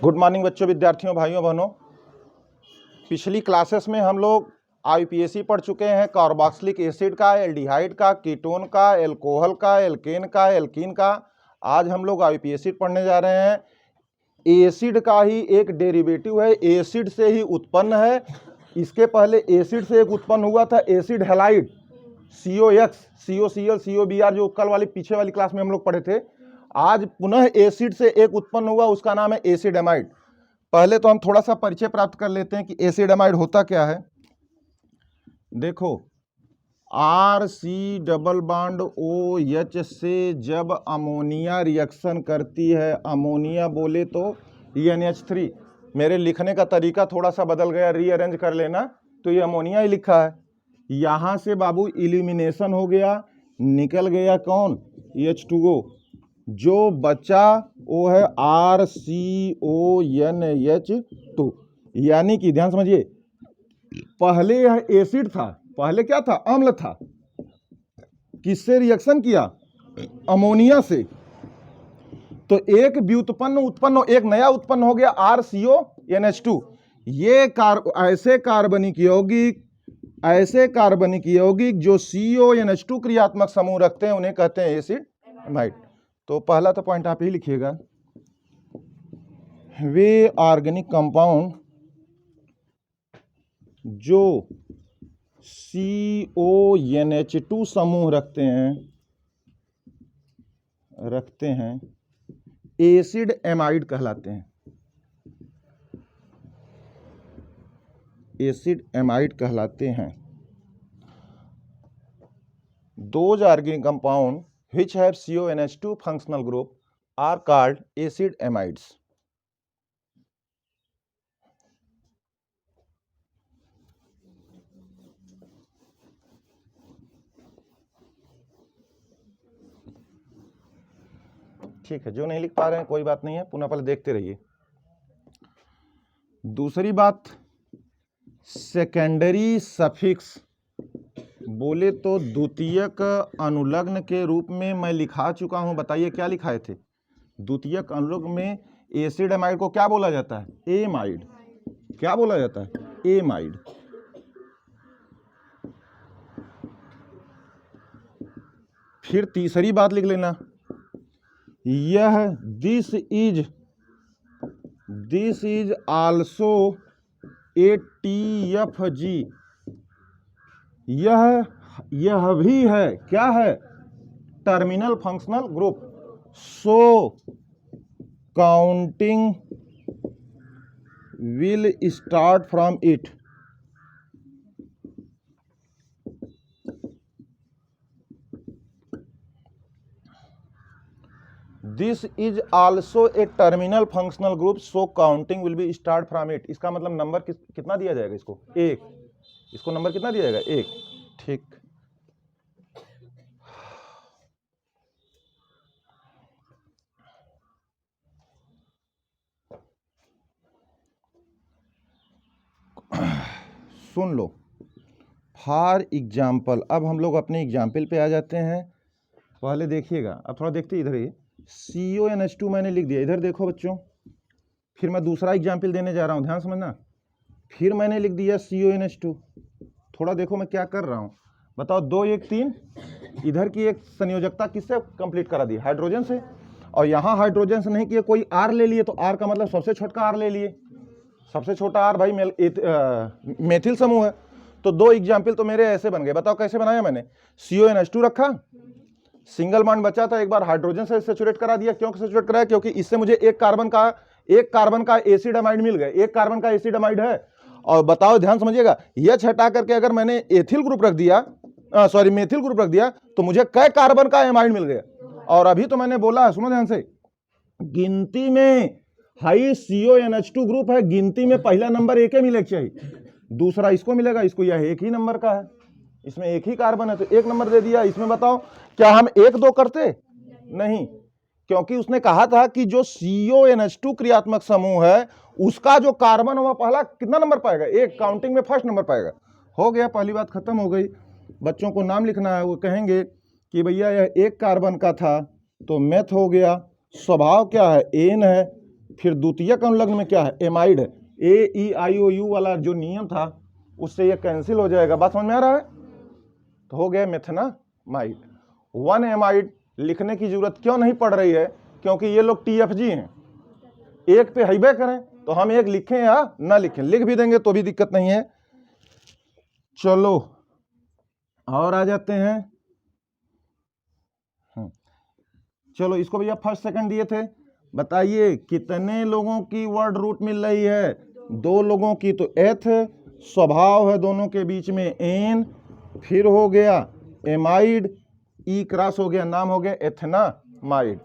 Good morning बच्चों, विद्यार्थियों, भाइयों बहनों। पिछली क्लासेस में हम लोग आईपीएसी पढ़ चुके हैं। कार्बोक्सिलिक एसिड का, एल्डिहाइड का, कीटोन का, एल्कोहल का, एल्केन का, एल्कीन का। आज हम लोग आईपीएसी पढ़ने जा रहे हैं। एसिड का ही एक डेरिवेटिव है, एसिड से ही उत्पन्न है। इसके पहले एसिड से एक उत्पन्न हुआ था acid halide, COX, COCl, COBr, जो कल वाली पीछे वाली क्लास में हम लोग पढ़े थे। आज पुनः एसिड से एक उत्पन्न हुआ, उसका नाम है एसिड एमाइड। पहले तो हम थोड़ा सा परिचय प्राप्त कर लेते हैं कि एसिड एमाइड होता क्या है। देखो, RC डबल बॉन्ड OH से जब अमोनिया रिएक्शन करती है, अमोनिया बोले तो NH3। मेरे लिखने का तरीका थोड़ा सा बदल गया, रीअरेंज कर लेना, तो ये अमोनिया ही लिखा है। यहाँ से बाबू इलिमिनेशन हो गया, निकल गया कौन, H2O। जो बचा वो है RCONH2। यानी कि ध्यान समझिए, पहले यह एसिड था, पहले क्या था, अम्ल था। किससे रिएक्शन किया, अमोनिया से। तो एक व्युत्पन्न उत्पन्न, एक नया उत्पन्न हो गया RCONH2। ये ऐसे कार्बनिक यौगिक जो CONH2 क्रियात्मक समूह रखते हैं, उन्हें कहते हैं एसिड एमाइड। तो पहला तो पॉइंट आप ही लिखिएगा, वे ऑर्गेनिक कंपाउंड जो CONH2 समूह रखते हैं एसिड एमाइड कहलाते हैं। एसिड एमाइड कहलाते हैं। Those organic compound which have CONH2 functional group are called acid amides. ठीक है, जो नहीं लिख पा रहे हैं कोई बात नहीं है, पुनः पहले देखते रहिए। दूसरी बात, सेकेंडरी सफिक्स बोले तो द्वितीयक अनुलग्न के रूप में मैं लिखा चुका हूं। बताइए क्या लिखाए थे। द्वितीयक अनुलग्न में एसिड एमाइड को क्या बोला जाता है, एमाइड। क्या बोला जाता है, एमाइड। फिर तीसरी बात लिख लेना, यह this is also a TFG। यह भी है, क्या है, terminal functional group. So counting will start from it. This is also a terminal functional group, so counting will be start from it. इसका मतलब नंबर कितना दिया जाएगा इसको, 1। इसको नंबर कितना दिया जाएगा, 1। ठीक, सुन लो। फॉर एग्जाम्पल, अब हम लोग अपने एग्जाम्पल पे आ जाते हैं। पहले देखिएगा, अब थोड़ा देखते इधर ही। CONH2 मैंने लिख दिया, इधर देखो बच्चों। फिर मैं दूसरा एग्जाम्पल देने जा रहा हूँ, ध्यान समझना। फिर मैंने लिख दिया CONH2। थोड़ा देखो मैं क्या कर रहा हूँ, बताओ। 2 1 3, इधर की एक संयोजकता किससे कंप्लीट करा दी, हाइड्रोजन से। और यहाँ हाइड्रोजन से नहीं किया, कोई R ले लिए, तो R का मतलब सबसे छोटा R ले लिए। सबसे छोटा R भाई मेथिल समूह है। तो 2 एग्जाम्पल तो मेरे ऐसे बन गए। बताओ कैसे बनाया मैंने। CONH2 रखा, सिंगल बॉन्ड बचा था, एक बार हाइड्रोजन से सैचुरेट करा दिया। क्यों सैचुरेट कराया, क्योंकि इससे मुझे एक कार्बन का एसिड एमाइड मिल गया। एक कार्बन का एसिड एमाइड है। और बताओ, ध्यान समझिएगा, यह हटा करके अगर मैंने एथिल ग्रुप रख दिया, मेथिल ग्रुप रख दिया, तो मुझे कै कार्बन का एमाइड मिल गया। और अभी तो मैंने बोला, सुनो ध्यान से, गिनती में हाई CONH2 ग्रुप है, गिनती में पहला नंबर एक ही मिलेगा चाहिए, दूसरा इसको मिलेगा, इसको यह एक ही नंबर का है, इसमें एक ही कार्बन है तो 1 नंबर दे दिया। इसमें बताओ क्या हम 1 2 करते, नहीं, क्योंकि उसने कहा था कि जो CONH2 क्रियात्मक समूह है उसका जो कार्बन वह पहला कितना नंबर पाएगा, 1, काउंटिंग में फर्स्ट नंबर पाएगा। हो गया, पहली बात खत्म हो गई। बच्चों को नाम लिखना है, वो कहेंगे कि भैया यह 1 कार्बन का था तो मेथ हो गया, स्वभाव क्या है, एन है, फिर द्वितीयक अनुलग्न में क्या है, एमाइड है। AEIOU वाला जो नियम था उससे ये कैंसिल हो जाएगा। बात समझ में आ रहा है? तो हो गया मेथनामाइड। 1 एमाइड लिखने की जरूरत क्यों नहीं पड़ रही है, क्योंकि ये लोग TFG हैं, एक पे हाईबे करें तो हम एक लिखें या ना लिखें, लिख भी देंगे तो भी दिक्कत नहीं है। चलो और आ जाते हैं। चलो इसको भैया फर्स्ट सेकंड दिए थे, बताइए कितने लोगों की वर्ड रूट मिल रही है, 2 लोगों की। तो एथ स्वभाव है दोनों के बीच में एन, फिर हो गया एमाइड, ई क्रॉस हो गया, नाम हो गया एथनामाइड।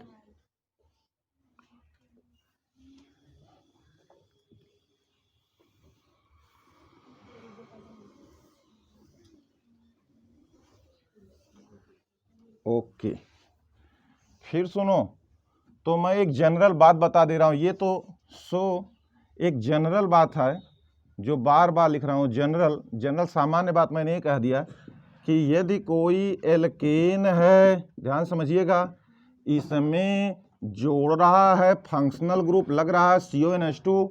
ओके, फिर सुनो, तो मैं एक जनरल बात बता दे रहा हूं, ये तो एक जनरल बात है जो बार बार लिख रहा हूं। जनरल सामान्य बात मैंने ये कह दिया कि यदि कोई एल्केन है, ध्यान समझिएगा, इसमें जोड़ रहा है फंक्शनल ग्रुप लग रहा है CONH2,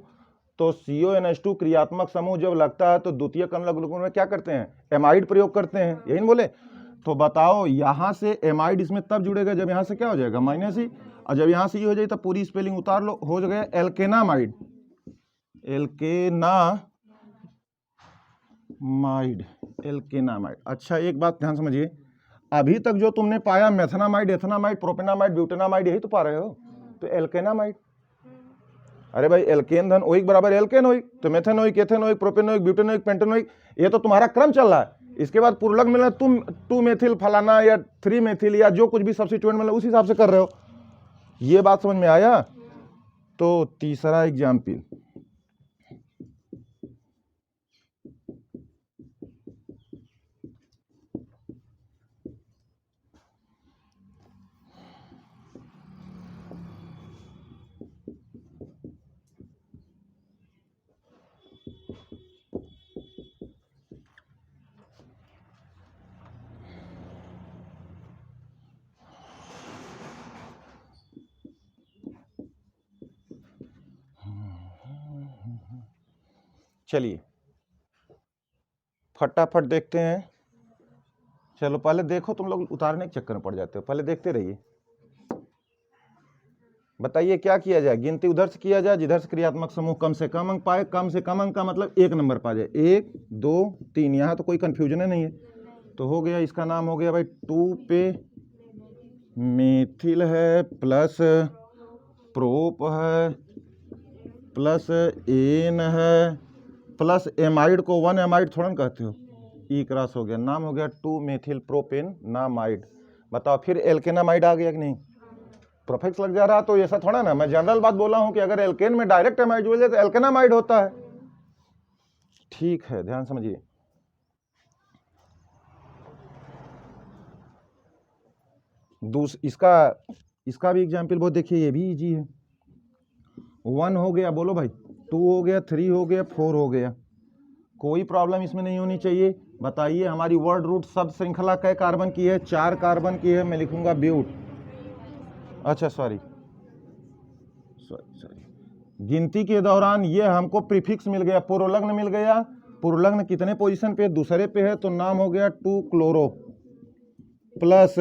तो CONH2 क्रियात्मक समूह जब लगता है तो द्वितीयक अनुलग्न ग्रुप में क्या करते हैं, एमाइड प्रयोग करते हैं, यही नहीं बोले। तो बताओ यहां से एमाइड इसमें तब जुड़ेगा जब यहां से क्या हो जाएगा, -E, और जब यहां से ये हो जाए तो पूरी स्पेलिंग उतार लो, हो गया एल्केनामाइड। एल्केनामाइड। अच्छा एक बात ध्यान समझिए, अभी तक जो तुमने पाया मेथनामाइड, एथनामाइड, प्रोपेनामाइड, ब्यूटेनामाइड, यही तो पा रहे हो। तो एल्केनामाइड, अरे भाई एल्केन धन ओइक बराबर एल्केनोइक, तो methanoic, ethanoic, propanoic, butanoic, pentanoic, ये तो तुम्हारा क्रम चल रहा है। इसके बाद पूर्वलग्न मिलना, तुम 2 मेथिल फलाना या 3 मेथिल या जो कुछ भी सब्स्टिट्यूएंट मिलना उस हिसाब से कर रहे हो। ये बात समझ में आया? तो तीसरा एग्जाम्पल, चलिए फटाफट देखते हैं। चलो पहले देखो, तुम लोग उतारने के चक्कर में पड़ जाते हो, पहले देखते रहिए। बताइए क्या किया जाए, गिनती उधर से किया जाए जिधर से क्रियात्मक समूह कम से कम अंक पाए। कम से कम अंक का मतलब 1 नंबर पा जाए, 1 2 3, यहाँ तो कोई कंफ्यूजन नहीं है। तो हो गया, इसका नाम हो गया भाई 2 पे मेथिल है, प्लस प्रोप है, प्लस एन है, प्लस एमाइड को 1 एमाइड थोड़ा ना कहते हो, ई क्रॉस हो गया, नाम हो गया 2 मेथिल प्रोपेन नामाइड। बताओ फिर एल्केनामाइड आ गया कि नहीं? प्रोफिक्स लग जा रहा, तो ऐसा थोड़ा ना, मैं जनरल बात बोला हूं कि अगर एल्केन में डायरेक्ट एमाइड जुड़ जाए तो एल्केनामाइड होता है। ठीक है, ध्यान समझिए। इसका भी एग्जाम्पल बहुत देखिए, ये भी इजी है। 1 हो गया, बोलो भाई, 2 हो गया, 3 हो गया, 4 हो गया, कोई प्रॉब्लम इसमें नहीं होनी चाहिए। बताइए हमारी वर्ड रूट सब श्रृंखला कै कार्बन की है? 4 कार्बन की है। मैं लिखूंगा ब्यूट, अच्छा सॉरी, गिनती के दौरान ये हमको प्रीफिक्स मिल गया, पूर्वलग्न मिल गया। पूर्वलग्न कितने पोजीशन पे? दूसरे पे है, तो नाम हो गया 2 क्लोरो, प्लस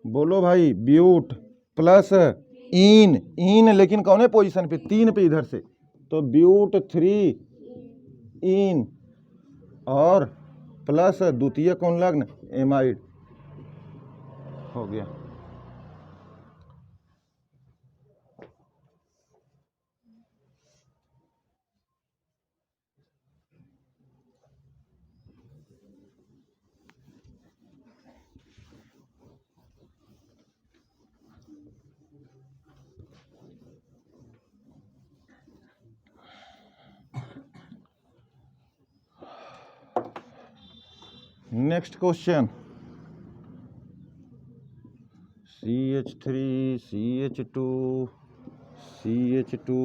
बोलो भाई ब्यूट, प्लस इन लेकिन कौन पोजीशन पे? 3 पे इधर से, तो ब्यूट 3 इन, और प्लस द्वितीय कौन लग्न एमाइड, हो गया। Next question, CH3 CH2 CH2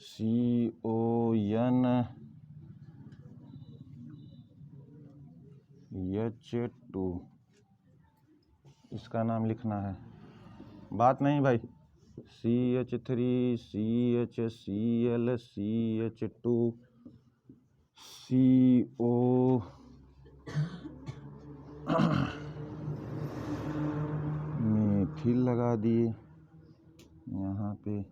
CON H2, इसका नाम लिखना है। बात नहीं भाई। CH3 CHCl CH2 CO methyl लगा दिए यहाँ पे।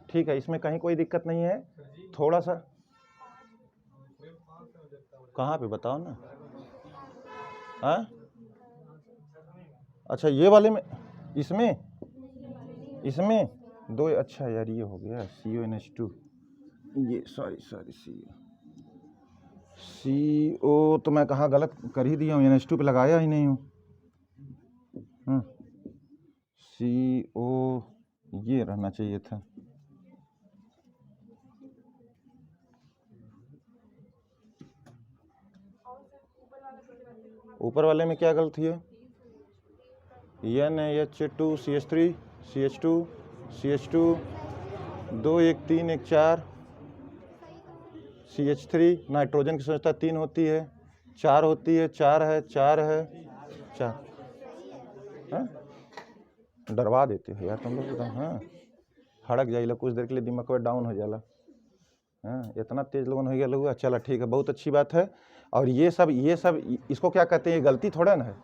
ठीक है, इसमें कहीं कोई दिक्कत नहीं है। थोड़ा सा कहाँ पे बताओ ना। हाँ अच्छा, ये वाले में, इसमें दो। अच्छा यार, ये हो गया CONH2, ये सॉरी CO तो मैं कहाँ गलत कर ही दिया हूँ, NH2 पे लगाया ही नहीं हूँ। CO ये रहना चाहिए था। ऊपर वाले में क्या गलती है? NH2 CH3 CH2 CH2 2 1 3 1 4 CH3 nitrogen की संरचना 3 होती है, 4 होती है, 4 है 4 है 4। डरवा देते हो यार तुम लोग तो। हाँ हड़क जाइला कुछ देर के लिए, दिमाग में डाउन हो जाला। हाँ इतना तेज लोगन हो गया लोग। चला ठीक है, बहुत अच्छी बात है। और ये सब इसको क्या कहते हैं? ये गलती थोड़ा ना है,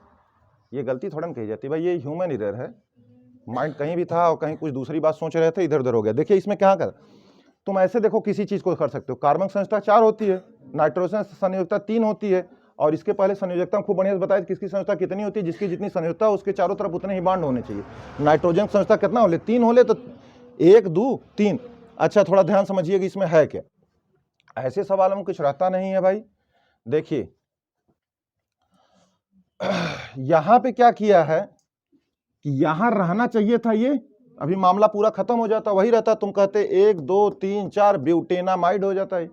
ये गलती थोड़ा ना कही जाती भाई, ये ह्यूमन एरर है। माइंड कहीं भी था और कहीं कुछ दूसरी बात सोच रहे थे, इधर उधर हो गया। देखिए इसमें क्या कर, तुम ऐसे देखो किसी चीज को कर सकते हो। कार्बन संयोजकता 4 होती है, नाइट्रोजन संयोजकता 3 होती है, और इसके पहले संयोजकता खूब बढ़िया से बताया किसकी संयोजकता कितनी होती है। जिसकी जितनी संयोजकता उसके चारों तरफ उतने ही बांड होने चाहिए। नाइट्रोजन संयोजकता कितना होले? 3 होले, तो 1 2 3। अच्छा थोड़ा ध्यान समझिएगा इसमें है क्या। ऐसे सवालों में कुछ रहता नहीं है भाई। देखिए यहां पे क्या किया है कि यहां रहना चाहिए था ये, अभी मामला पूरा खत्म हो जाता, वही रहता। तुम कहते 1 2 3 4 ब्यूटेनामाइड हो जाता है।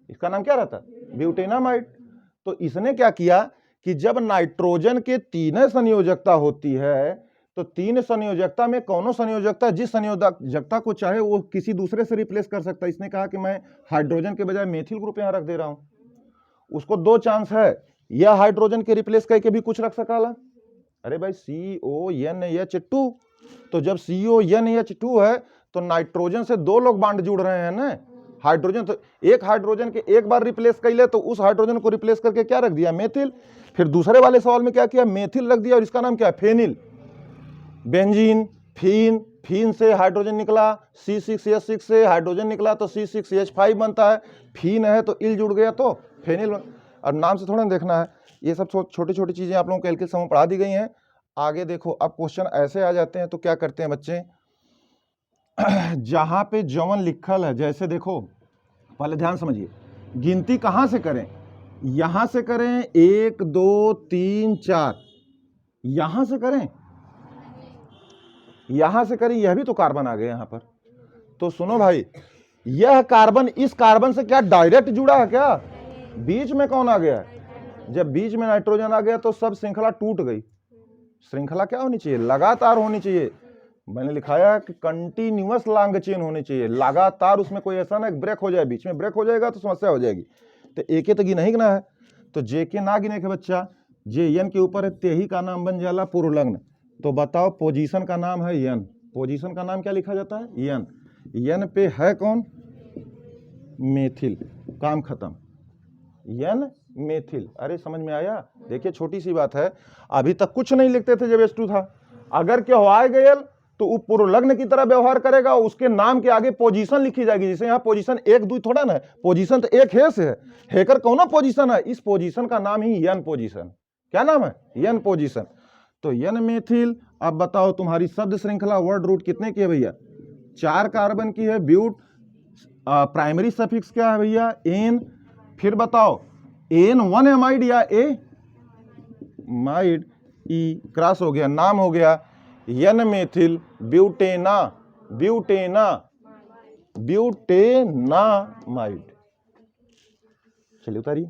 इसका नाम क्या रहता? ब्यूटेनामाइड। तो इसने क्या किया कि जब नाइट्रोजन के 3 संयोजकता होती है, तो 3 संयोजकता में कौनो संयोजकता जिस संयोजकता को चाहे वो किसी दूसरे से रिप्लेस कर सकता है। इसने कहा कि मैं हाइड्रोजन के बजाय मेथिल ग्रुप यहां रख दे रहा हूं। उसको 2 चांस है, या हाइड्रोजन के रिप्लेस करके भी कुछ रख सकाला। अरे भाई CONH2, तो जब CONH2 है तो नाइट्रोजन से 2 लोग बांड जुड़ रहे हैं ना। हाइड्रोजन तो एक हाइड्रोजन के एक बार रिप्लेस कर ले, तो उस हाइड्रोजन को रिप्लेस करके क्या रख दिया? मेथिल। फिर दूसरे वाले सवाल में क्या किया? मेथिल रख दिया, और इसका नाम क्या है? फेनिल। बेंजीन, फीन से हाइड्रोजन निकला, C6H6 से हाइड्रोजन निकला तो C6H5 बनता है। फीन है तो इल जुड़ गया तो फेनिल। और नाम से थोड़ा देखना है, ये सब छोटी छोटी चीजें आप लोगों को कैलकुलस में पढ़ा दी गई हैं। आगे देखो, अब क्वेश्चन ऐसे आ जाते हैं तो क्या करते हैं बच्चे, जहां पे जवन लिखल है, जैसे देखो पहले ध्यान समझिए, गिनती कहां से करें? यहां से करें 1 2 3 4, यहां से करें, यहां से करें। यह भी तो कार्बन आ गए यहां पर। तो सुनो भाई, यह कार्बन इस कार्बन से क्या डायरेक्ट जुड़ा है क्या? बीच में कौन आ गया है? जब बीच में नाइट्रोजन आ गया तो सब श्रृंखला टूट गई। श्रृंखला क्या होनी चाहिए? लगातार होनी चाहिए। मैंने लिखाया है कि कंटिन्यूअस लॉन्ग चेन होनी चाहिए, लगातार। उसमें कोई ऐसा ना ब्रेक हो जाए, बीच में ब्रेक हो जाएगा तो समस्या हो जाएगी। तो एक तो गिना ही गिना है, तो जे के ना गिने के बच्चा, जे एन के ऊपर है तेही का नाम बन जाला पूर्वलग्न। तो बताओ पोजीशन का नाम है एन। पोजीशन का नाम क्या लिखा जाता है? एन। एन पे है कौन? मेथिल। काम खत्म। N methyl. अरे समझ में आया? देखिए छोटी सी बात है, अभी तक कुछ नहीं लिखते थे जब H2 था। अगर क्या हो गया तो वो पूर्वलग्न की तरह व्यवहार करेगा, उसके नाम के आगे पोजीशन लिखी जाएगी। जैसे यहाँ पोजीशन 1 2 थोड़ा ना है, पोजीशन तो एक है से है। हेकर कौन पोजीशन है? इस पोजीशन का नाम ही एन पोजीशन। क्या नाम है? N position. तो एन मेथिल। अब बताओ तुम्हारी शब्द श्रृंखला वर्ड रूट कितने की है भैया? 4 कार्बन की है। ब्यूट प्राइमरी सफिक्स क्या है भैया? एन। फिर बताओ N1 एमाइड या ए माइड, ई क्रॉस हो गया, नाम हो गया एन मेथिल ब्यूटेना। ब्यूटेनामाइड। चलिए उतारिए।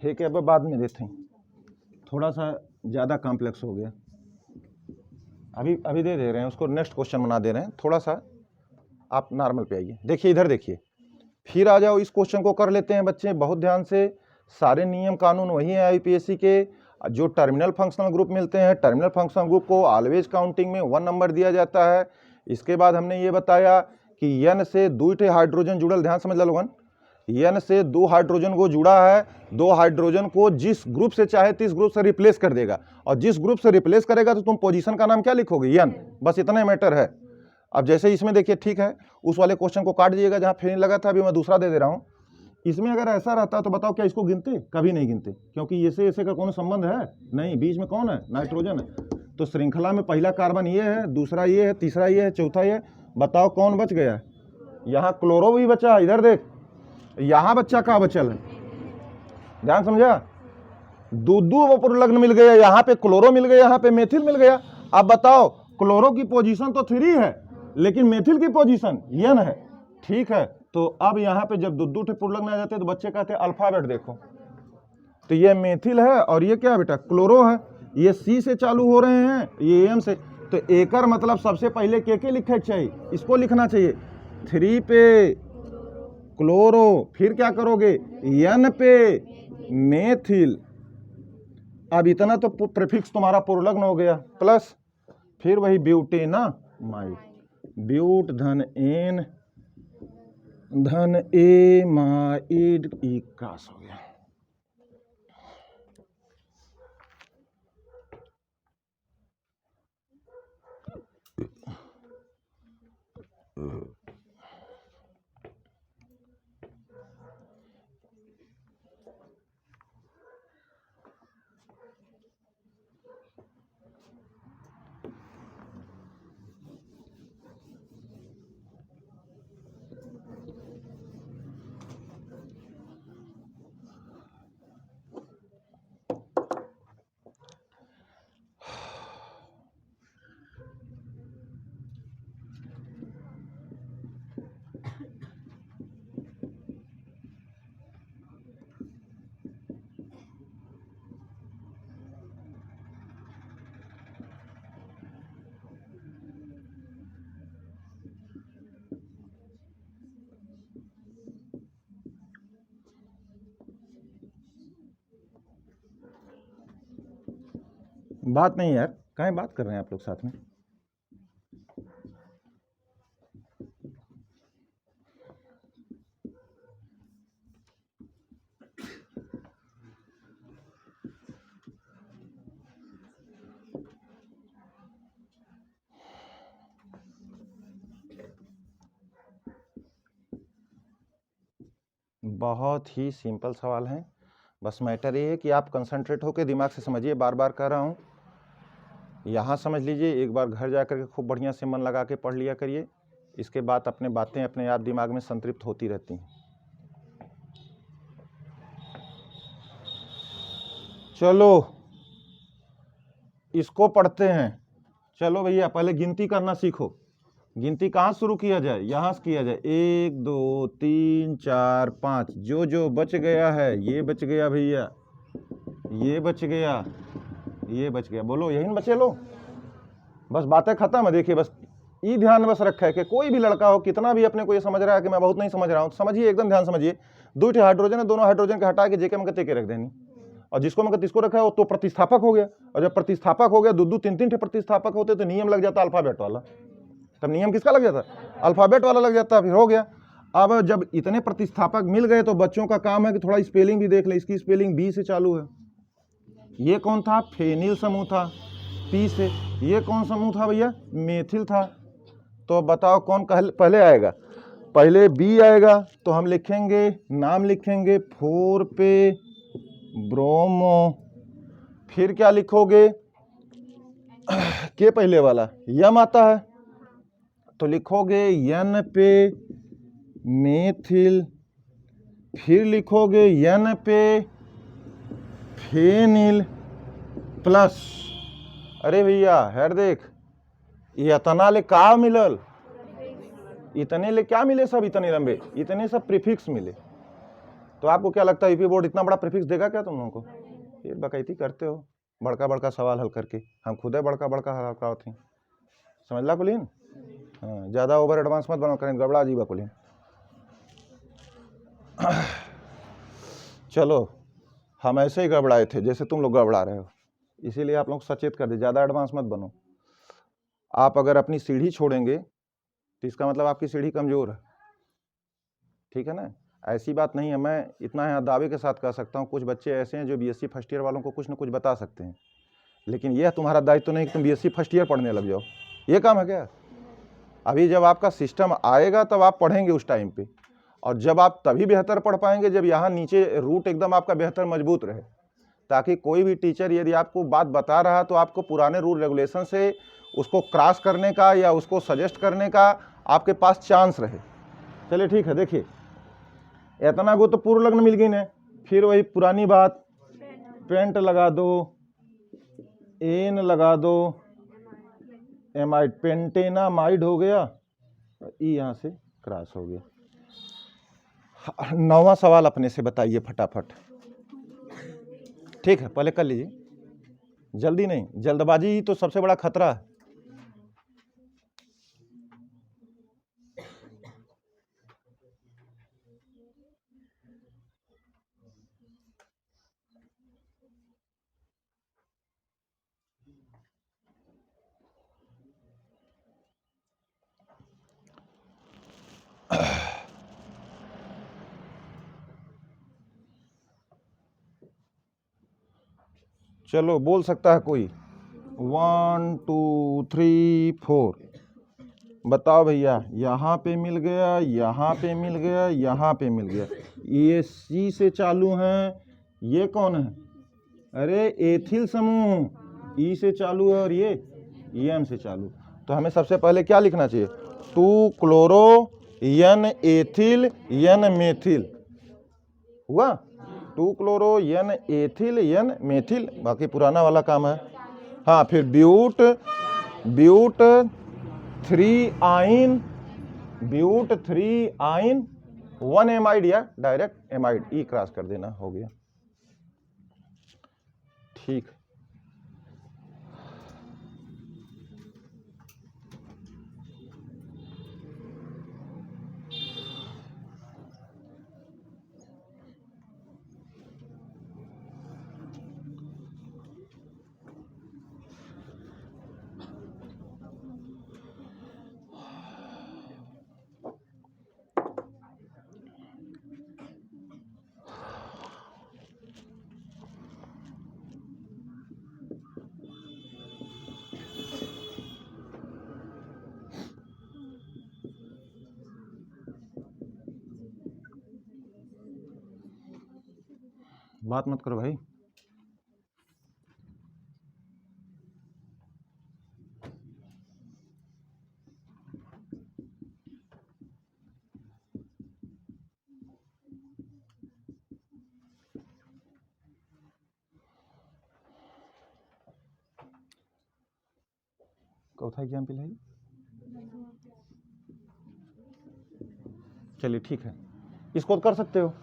है कि अब बाद में देते हैं, थोड़ा सा ज़्यादा कॉम्प्लेक्स हो गया, अभी दे रहे हैं उसको, नेक्स्ट क्वेश्चन बना दे रहे हैं, थोड़ा सा आप नॉर्मल पे आइए। देखिए इधर देखिए, फिर आ जाओ, इस क्वेश्चन को कर लेते हैं बच्चे बहुत ध्यान से। सारे नियम कानून वही है आईपीएससी के। जो टर्मिनल फंक्शनल ग्रुप मिलते हैं, टर्मिनल फंक्शनल ग्रुप को ऑलवेज काउंटिंग में 1 नंबर दिया जाता है। इसके बाद हमने ये बताया कि एन से 2 हाइड्रोजन जुड़ल, ध्यान समझ लोगन, एन से 2 हाइड्रोजन को जुड़ा है, 2 हाइड्रोजन को जिस ग्रुप से चाहे तीस ग्रुप से रिप्लेस कर देगा, और जिस ग्रुप से रिप्लेस करेगा तो तुम पोजीशन का नाम क्या लिखोगे, एन, बस इतना मैटर है। अब जैसे इसमें देखिए, ठीक है, उस वाले क्वेश्चन को काट दीजिएगा जहाँ फेन लगा था, अभी मैं दूसरा दे रहा हूँ। इसमें अगर ऐसा रहता तो बताओ क्या इसको गिनते, कभी नहीं गिनते, क्योंकि ऐसे का कौन संबंध है नहीं, बीच में कौन है, नाइट्रोजन है। तो श्रृंखला में पहला कार्बन ये है, दूसरा ये है, तीसरा ये है, चौथा ये है, बताओ कौन बच गया। यहाँ क्लोरो भी बचा, इधर देख, यहाँ बच्चा का बचल है, ध्यान समझा, दो पुरलग्न मिल गया, यहाँ पे क्लोरो मिल गया, यहाँ पे मेथिल मिल गया। अब बताओ, क्लोरो की पोजीशन तो 3 है, लेकिन मेथिल की पोजीशन एन है, ठीक है। तो अब यहाँ पे जब दो पुरलग्न आ जाते हैं तो बच्चे कहते हैं अल्फाबेट देखो, तो ये मेथिल है और ये क्या बेटा, क्लोरो है, ये सी से चालू हो रहे हैं, ये एम से, तो एकर मतलब सबसे पहले के लिखे चाहिए, इसको लिखना चाहिए 3 पे क्लोरो, फिर क्या करोगे एन पे मेथिल। अब इतना तो प्रीफिक्स तुम्हारा पुरलग्न हो गया, प्लस फिर वही ब्यूटेनामाइड, ब्यूट धन एन धन ए माइड, ई क्रॉस हो गया। बात नहीं यार, काहे बात कर रहे हैं आप लोग साथ में। बहुत ही सिंपल सवाल है, बस मैटर ये है कि आप कंसंट्रेट होकर दिमाग से समझिए, बार बार कह रहा हूँ, यहाँ समझ लीजिए, एक बार घर जा कर के खूब बढ़िया से मन लगा के पढ़ लिया करिए, इसके बाद अपने बातें अपने आप दिमाग में संतृप्त होती रहती हैं। चलो इसको पढ़ते हैं। चलो भैया, पहले गिनती करना सीखो। गिनती कहाँ शुरू किया जाए, यहाँ से किया जाए, 1 2 3 4 5, जो जो बच गया है, ये बच गया भैया, ये बच गया, ये बच गया, बोलो यही ना बचे, लो बस बातें खत्म है। देखिए बस ये ध्यान बस रखा है कि कोई भी लड़का हो, कितना भी अपने को ये समझ रहा है कि मैं बहुत नहीं समझ रहा हूँ, समझिए, एकदम ध्यान समझिए। 2 हाइड्रोजन है, दोनों हाइड्रोजन के हटा के जेके में तेके रख देनी, और जिसको मैं इसको रखा है वो तो प्रतिस्थापक हो गया, और जब प्रतिस्थापक हो गया, 2 3 प्रतिस्थापक होते तो नियम लग जाता अल्फाबेट वाला, तब नियम किसका लग जाता, अल्फाबेट वाला लग जाता, फिर हो गया। अब जब इतने प्रतिस्थापक मिल गए तो बच्चों का काम है कि थोड़ा स्पेलिंग भी देख ले, इसकी स्पेलिंग बी से चालू है, ये कौन था, फेनिल समूह था, पी से, ये कौन समूह था भैया, मेथिल था। तो बताओ कौन पहले आएगा, पहले बी आएगा, तो हम लिखेंगे, नाम लिखेंगे 4 पे ब्रोमो, फिर क्या लिखोगे, के पहले वाला यम आता है तो लिखोगे एन पे मेथिल, फिर लिखोगे एन पे फेनिल प्लस, अरे भैया हेर देख, ये इतना ले का मिलल, इतने ले क्या मिले सब, इतने लंबे, इतने सब प्रीफिक्स मिले, तो आपको क्या लगता है यूपी बोर्ड इतना बड़ा प्रीफिक्स देगा क्या तुम लोगों को? ये बकैती करते हो बड़का बड़का सवाल हल करके, हम खुद है बड़का बड़का हल कराते हैं, समझ ला कुलीन? हाँ, ज़्यादा ओवर एडवांस मत बनो, करें गड़बड़ा जीवा कुलीन। चलो हम ऐसे ही गड़बड़ाए थे जैसे तुम लोग गड़बड़ा रहे हो, इसीलिए आप लोग सचेत कर दे, ज़्यादा एडवांस मत बनो। आप अगर अपनी सीढ़ी छोड़ेंगे तो इसका मतलब आपकी सीढ़ी कमज़ोर है, ठीक है ना? ऐसी बात नहीं है, मैं इतना यहाँ दावे के साथ कह सकता हूँ, कुछ बच्चे ऐसे हैं जो बीएससी फर्स्ट ईयर वालों को कुछ ना कुछ बता सकते हैं, लेकिन यह तुम्हारा दायित्व तो नहीं कि तुम बीएससी फर्स्ट ईयर पढ़ने लग जाओ, ये काम है क्या? अभी जब आपका सिस्टम आएगा तब आप पढ़ेंगे उस टाइम पे, और जब आप तभी बेहतर पढ़ पाएंगे जब यहाँ नीचे रूट एकदम आपका बेहतर मजबूत रहे, ताकि कोई भी टीचर यदि आपको बात बता रहा तो आपको पुराने रूल रेगुलेशन से उसको क्रॉस करने का या उसको सजेस्ट करने का आपके पास चांस रहे। चलिए ठीक है, देखिए इतना को तो पूर्व लग्न मिल गई ने, फिर वही पुरानी बात, पेंट लगा दो, एन लगा दो, एमाइड, पेंटेनामाइड हो गया, ई यहाँ से क्रॉस हो गया। 9वां सवाल अपने से बताइए फटाफट, ठीक है? पहले कर लीजिए, जल्दी नहीं, जल्दबाजी ही तो सबसे बड़ा खतरा है। चलो बोल सकता है कोई? 1 2 3 4 बताओ भैया, यहाँ पे मिल गया, यहाँ पे मिल गया, यहाँ पे मिल गया, ये सी से चालू हैं, ये कौन है? अरे एथिल समूह, ई से चालू है, और ये एम से चालू। तो हमें सबसे पहले क्या लिखना चाहिए? 2 chloro N ethyl N methyl, हुआ 2 chloro N ethyl N methyl, बाकी पुराना वाला काम है। हाँ, फिर ब्यूट 3 आइन, ब्यूट 3 आइन 1 एमाइड, या डायरेक्ट एमाइड, ई क्रॉस कर देना, हो गया, ठीक। बात मत करो भाई। चौथा एग्जाम्पल है, चलिए ठीक है, इसको कर सकते हो,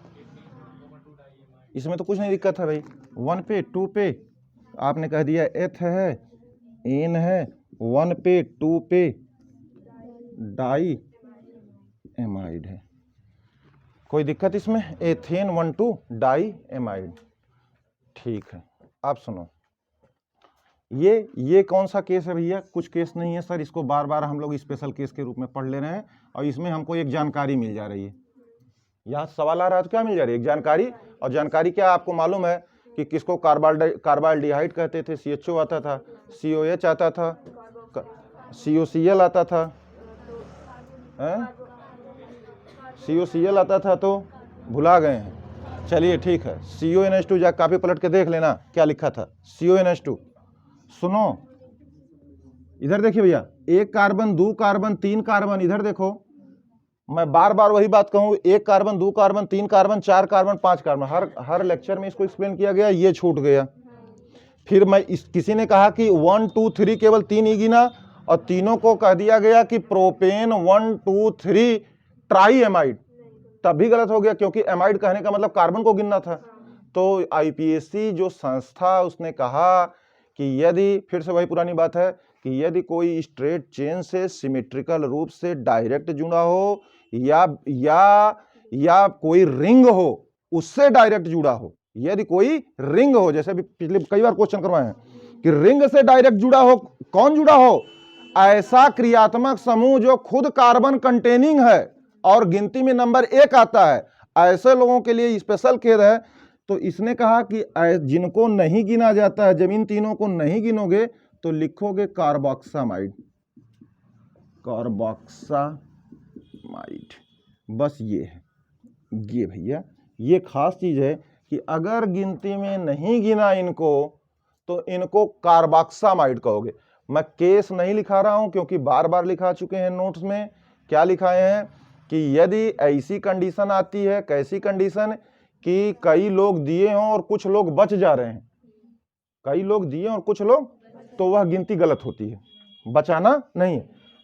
इसमें तो कुछ नहीं दिक्कत है भाई। 1 पे 2 पे आपने कह दिया एथ है, एन है, 1 पे 2 पे डाई एमाइड है, कोई दिक्कत इसमें? एथेन 1 2 डाई एमाइड, ठीक है। आप सुनो, ये कौन सा केस है भैया? कुछ केस नहीं है सर, इसको बार बार हम लोग स्पेशल केस के रूप में पढ़ ले रहे हैं, और इसमें हमको एक जानकारी मिल जा रही है। यहाँ सवाल आ रहा है तो क्या मिल जा रही है? एक जानकारी। और जानकारी क्या आपको मालूम है कि किसको कार्बाल्डिहाइड कहते थे? CHO आता था, COH आता था, COCl आता था, COCl आता था, तो भुला गए हैं। चलिए ठीक है, CONH2 जा कापी पलट के देख लेना क्या लिखा था, CONH2। सुनो इधर देखिए भैया, 1 कार्बन 2 कार्बन 3 कार्बन, इधर देखो, मैं बार बार वही बात कहूँ, 1 carbon 2 carbon 3 carbon 4 carbon 5 carbon, हर लेक्चर में इसको एक्सप्लेन किया गया, ये छूट गया। फिर किसी ने कहा कि 1 2 3 केवल 3 ही गिना, और तीनों को कह दिया गया कि प्रोपेन 1 2 3 ट्राई एमाइड, तब भी गलत हो गया, क्योंकि एमाइड कहने का मतलब कार्बन को गिनना था। तो आईपीएससी जो संस्था, उसने कहा कि यदि, फिर से वही पुरानी बात है, कि यदि कोई स्ट्रेट चेन से सिमेट्रिकल रूप से डायरेक्ट जुड़ा हो या कोई रिंग हो उससे डायरेक्ट जुड़ा हो, यदि कोई रिंग हो, जैसे अभी पिछले कई बार क्वेश्चन करवाए हैं कि रिंग से डायरेक्ट जुड़ा हो, कौन जुड़ा हो? ऐसा क्रियात्मक समूह जो खुद कार्बन कंटेनिंग है और गिनती में नंबर 1 आता है, ऐसे लोगों के लिए स्पेशल खेद है। तो इसने कहा कि जिनको नहीं गिना जाता है, जब इन तीनों को नहीं गिनोगे तो लिखोगे कार्बोक्सामाइड, कार्बोक्सामाइड। बस ये है, ये भैया ये खास चीज है कि अगर गिनती में नहीं गिना इनको तो इनको कार्बोक्सामाइड कहोगे। मैं केस नहीं लिखा रहा हूं क्योंकि बार बार लिखा चुके हैं नोट्स में। क्या लिखाए हैं कि यदि ऐसी कंडीशन आती है, कैसी कंडीशन, कि कई लोग दिए हों और कुछ लोग बच जा रहे हैं, कई लोग दिए और कुछ लोग, तो वह गिनती गलत होती है, बचाना नहीं।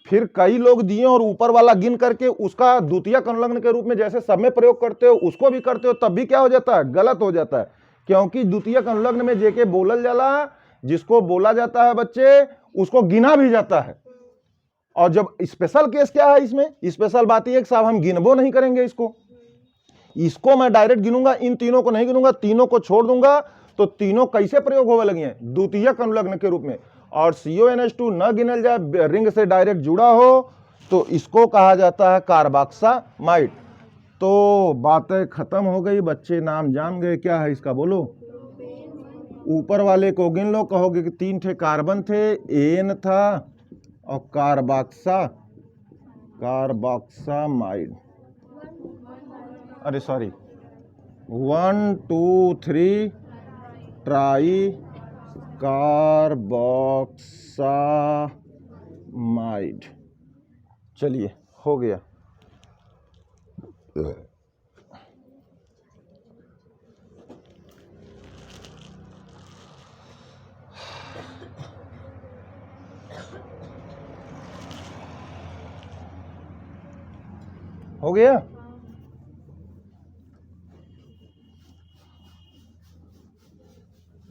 फिर कई लोग दिए और ऊपर वाला गिन करके उसका द्वितीयक अनुलग्न के रूप में जैसे सब में प्रयोग करते हो, उसको भी करते हो, तब भी क्या हो जाता है? गलत हो जाता है, क्योंकि द्वितीयक अनुलग्न में जेके बोलल जाला, जिसको बोला जाता है बच्चे उसको गिना भी जाता है। और जब स्पेशल केस क्या है इसमें, स्पेशल बात यह साहब हम गिनबो नहीं करेंगे, इसको मैं डायरेक्ट गिनूंगा, इन तीनों को नहीं गिनूंगा, तीनों को छोड़ दूंगा, तो तीनों कैसे प्रयोग होने लगे हैं? द्वितीयक अनुलग्न के रूप में। और CONH2 न गिनल जाए, रिंग से डायरेक्ट जुड़ा हो, तो इसको कहा जाता है कार्बोक्सामाइड। तो बातें खत्म हो गई, बच्चे नाम जान गए। क्या है इसका बोलो? ऊपर वाले को गिन लो, कहोगे कि 3 ठे कार्बन थे, एन था और कार्बोक्सामाइड, अरे सॉरी 1 2 3 ट्राई कार्बोक्सामाइड। चलिए हो गया। हो गया।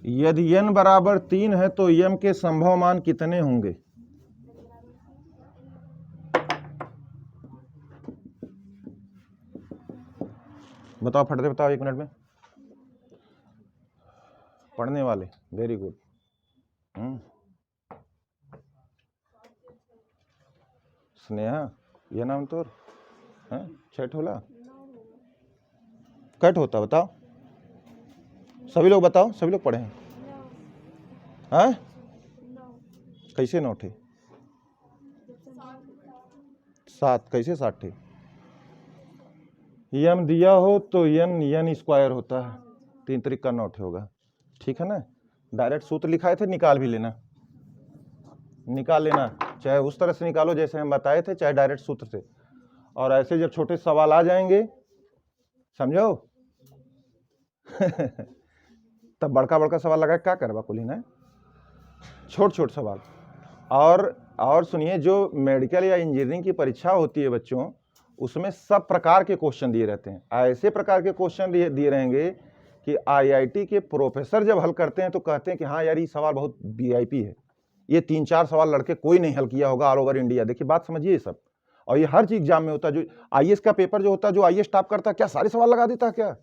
यदि n बराबर 3 है तो m के संभव मान कितने होंगे? बताओ, फट से बताओ, 1 मिनट में। पढ़ने वाले, वेरी गुड। स्नेहा, यह नाम तो है, छठ होला, कट होता, बताओ सभी लोग, बताओ सभी लोग पढ़े हैं? कैसे 9 थे? 7 कैसे 7 थे? यम दिया हो तो n स्क्वायर होता है, 3 तरीक का 9 होगा, ठीक है ना? डायरेक्ट सूत्र लिखाए थे, निकाल भी लेना, निकाल लेना, चाहे उस तरह से निकालो जैसे हम बताए थे, चाहे डायरेक्ट सूत्र से। और ऐसे जब छोटे सवाल आ जाएंगे, समझो तब बड़का बड़का सवाल लगा क्या करवा कुल ना, छोट छोट सवाल। और सुनिए, जो मेडिकल या इंजीनियरिंग की परीक्षा होती है बच्चों, उसमें सब प्रकार के क्वेश्चन दिए रहते हैं। ऐसे प्रकार के क्वेश्चन दिए रहेंगे कि IIT के प्रोफेसर जब हल करते हैं तो कहते हैं कि हाँ यार ये सवाल बहुत VIP है, ये 3-4 सवाल लड़के कोई नहीं हल किया होगा ऑल ओवर इंडिया। देखिए बात समझिए ये सब, और ये हर चीज एग्जाम में होता है। जो IAS का पेपर जो होता है, जो IAS टॉप करता है, क्या सारे सवाल लगा देता है क्या?